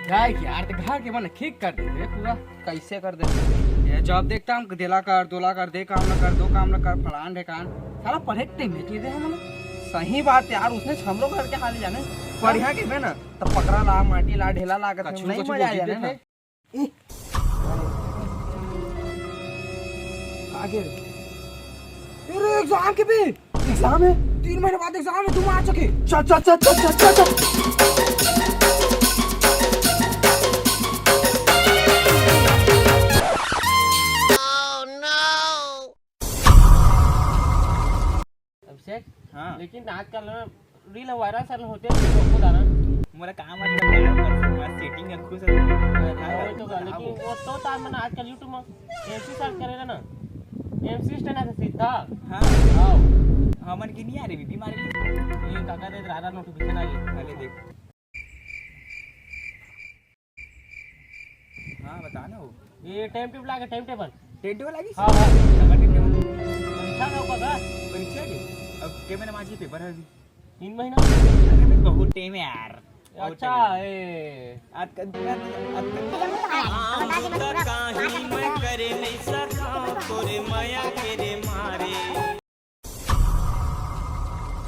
गाय की यार तो घर के मन ठीक कर देते पूरा। कैसे कर देते? ये जॉब देखता हम दिला कर दोला कर दे काम न कर दो काम न कर फलान ढेकान साला पढ़े टाइम में चीजें हम सही बात यार, उसने हमरो घर के हाल जाने बढ़िया के में ना तब पकड़ा ला माटी ला ढेला ला कर नहीं मजा आ जाने ना। आगे तेरे एग्जाम के भी एग्जाम है 3 महीने बाद एग्जाम है, तुम आ सके चल चल चल चल चल चल। हाँ। लेकिन आजकल ना रील वायरल होते हैं खुद आना मेरा काम है मैं सेटिंग है खुद से लेकिन वो तो तार मैंने आजकल YouTube में एमसी सर्च करेगा ना एमसी स्टैंड है सीधा। हाँ आओ हमन की नहीं आ रही बीमारी ये काका दे रारा नोटिफिकेशन आ गई। अरे देख। हाँ बता ना वो ये टाइम टेबल आ गया टाइम टेबल लगी। हाँ हाँ परीक्षा परीक्षा का होगा परीक्षा के अब के मैंने माझी पेपर है 3 महीना। अरे बहुत टाइम है यार। अच्छा ए आज का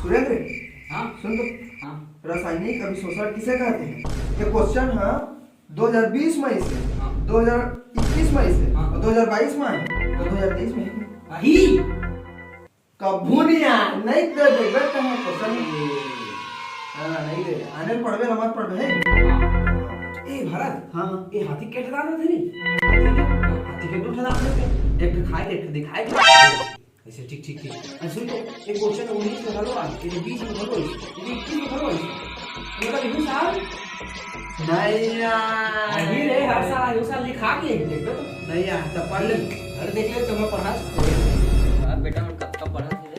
सुरेंद्र हाँ सुन तो हाँ रासायनिक अभिशोषण किसे कहते हैं? ये क्वेश्चन है 2020 मई से 2021 मई से और 2022 में है और 2023 में है। ही कभू नहीं यार नहीं दे देगा कहाँ क्वेश्चन। हाँ नहीं दे आने पढ़वे नमक पढ़वे है। ए भरत हाँ ये हाथी के ठेदान थे नी हाथी के दो ठेदान थे एक दिखाई एक दिखाई ऐसे ठीक ठीक ठीक ऐसे तो एक क्वेश्चन 19 में हलो आ ये 20 में हलो ये 21 में हलो मतलब ये साल नहीं यार अभी रे हर साल ये साल लिखा के देख तो नहीं यार तब पढ़ ले। अरे देख ले तुम्हें पढ़ा हाँ बेटा हम कब कब पढ़ा थे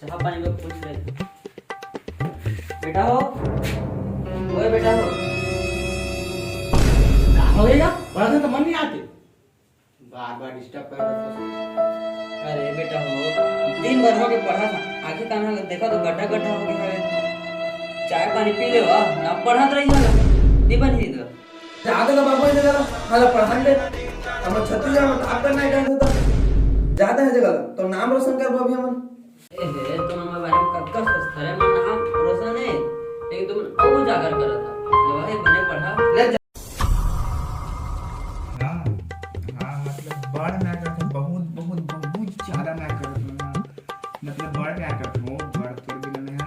चाह पानी में पूछ रहे बेटा हो ओए बेटा हो हो गया पढ़ने तो मन नहीं आते बार बार डिस्टर्ब कर देते। अरे बेटा हो दिन भर हो के पढ़ा था आगे काना देखा तो गड्ढा गड्ढा हो गया है चाय पानी पी ले वाह ना पढ़त रही है निबन ही इधर ज्यादा का बाबू ने कहा हां पढ़ा ले हम छत्तीसगढ़ में आप करना है कहते तो ज्यादा है जगह तो नाम रोशन कर अभी हमन ए तो ना बारे में कक्का सस्ता मन नाम रोशन है लेकिन तुम अब उजागर करा था जवाही बने पढ़ा ले मतलब बड़ ना करते बहुत बहुत बहुत ज्यादा ना करते मतलब बड़ ना करते हो बड़ तो बिना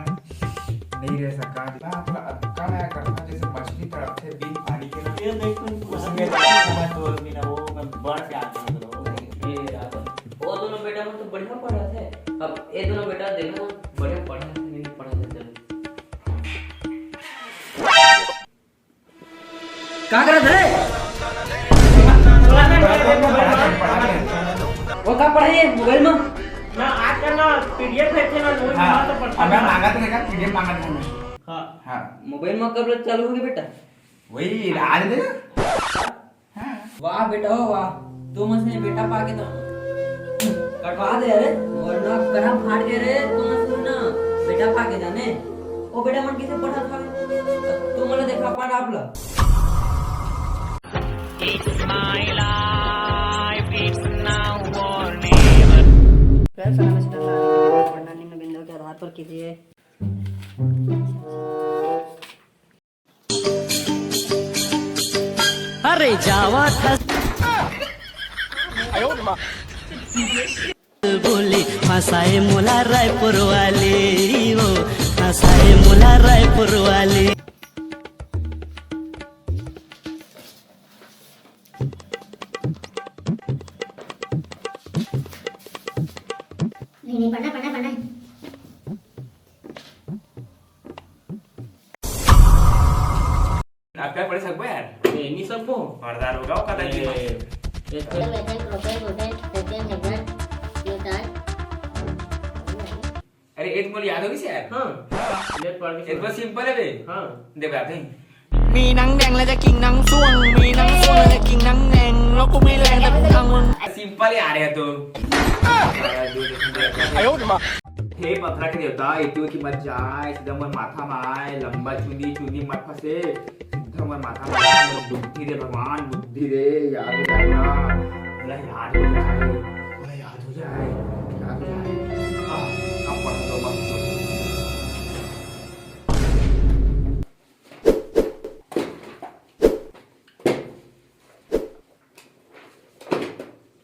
नहीं रह सका थोड़ा अटका ना करता जैसे मछली तरफ से बिन पानी के ना ये देख उसमें मैं तो बिना वो मैं बड़ पे आता हूं ये वो दोनों बेटा में तो बढ़िया पढ़ा थे अब ये दोनों बेटा देखो बढ़िया पढ़ा नहीं पढ़ा थे क्या कर रहे थे वो कब पढ़ाइए मोबाइल में ना आजकल ना पीडीएफ है ना वो हां तो पढ़ता अब मैं मांगा तो रहेगा पीडीएफ मांगा था मैं। हां हां मोबाइल में कब चालू होगी बेटा वही आज दे। वाह बेटा हो वाह तुम से बेटा पाके तो कटवा दे रे वरना करा फाड़ दे रे तुम से ना बेटा पाके जाने ओ बेटा मन किसे पढ़ा था तुम मला देखा पाड़ आपला It's my life, it's now or never. सलाम पढ़ना निम्न बिंदुओं के आधार पर कीजिए। अरे जावा था बोले फसाए मोला रायपुर वाली वो फसाए मोला रायपुर वाली। नहीं पढ़ना पढ़ना पढ़ना आप क्या पढ़ सकते यार नहीं सबको मर्दार होगा वो कदा जी वेतन प्रोफेसर होटल सत्यन जगन न्यूटन अरे एक बोल याद होगी से यार हां लेट पढ़ के एक बार सिंपल है बे हां दे बताते हैं มีหนังแดงและจะกินหนังส้วงมีหนังส้วงและจะกินหนังแดงแล้วกูไม่แรงแต่กูทำมึง सिंपल यार है तो आयो मा हे पथरा के देवता इतु की मत जाए सीधा मन माथा माए लंबा चुनी चुनी मत फसे तो हमारे माथा में बुद्धि दे भगवान, बुद्धि दे, याद हो जाएगा, बोला याद हो जाए, बोला याद हो जाए, याद हो जाए। हाँ, कब पढ़ दो बस।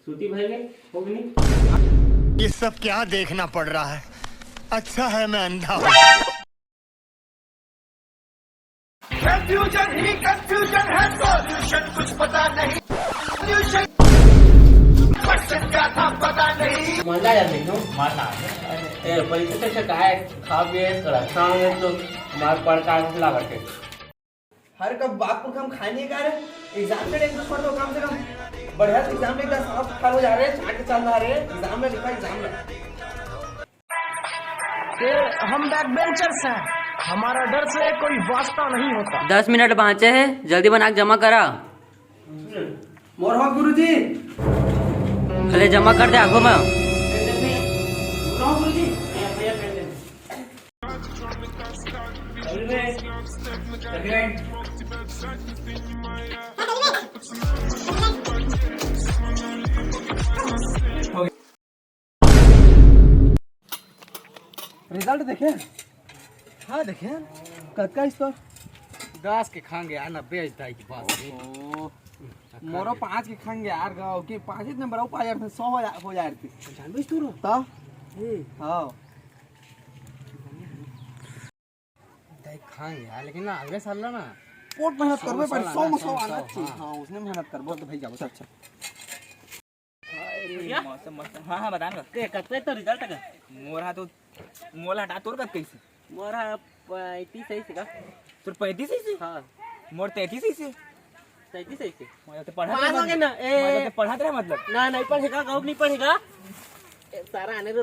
सूती भाई में हो गई नहीं? ये सब क्या देखना पड़ रहा है? अच्छा है मैं अंधा हूँ। कंफ्यूजन ही कंफ्यूजन है, सॉल्यूशन कुछ पता नहीं, क्वेश्चन क्या था पता नहीं। मला या देखो मारना ए परीक्षा से काय खा पिए करा सांगे तो मार पढ़ का खुला करके हर कब बाप को हम खाने का रहे एग्जाम में एक पढ़ लो कम से कम बढ़िया से एग्जाम में एकदम साफ खा हो जा रहे हैं, छाट के चल रहा है एग्जाम में लिखा एग्जाम में। हम बैक बेंचर्स हैं, हमारा डर से कोई वास्ता नहीं होता। 10 मिनट बाँचे हैं, जल्दी बना के जमा करा। मोर हो गुरुजी। पहले जमा कर दे आगो में। रिजल्ट देखे? हाँ देखे कद का इस तो 10 के खाएंगे यार, 90 के पास मोरो 5 के खाएंगे यार गाँव के 5 नंबर हो 100 हो जाए थी जानबे तू रो हाँ खाएंगे यार, लेकिन ना अगले साल ना बहुत मेहनत करबे पर 100 आना हाँ। चाहिए। हाँ उसने मेहनत करबो तो भाई जाओ अच्छा मौसम मौसम हाँ हाँ बता ना कतले तो रिजल्ट का मोरा तो मोला हटा तोड़ कब कैसे मोरा 35 सही से का तोर 35 से हां मोर 33 से 37 सही से मैं तो पढ़ा पास हो गए ना मैं तो पढ़ा रहा मतलब ना नहीं पढ़ेगा गाँव नहीं पढ़ेगा सारा आने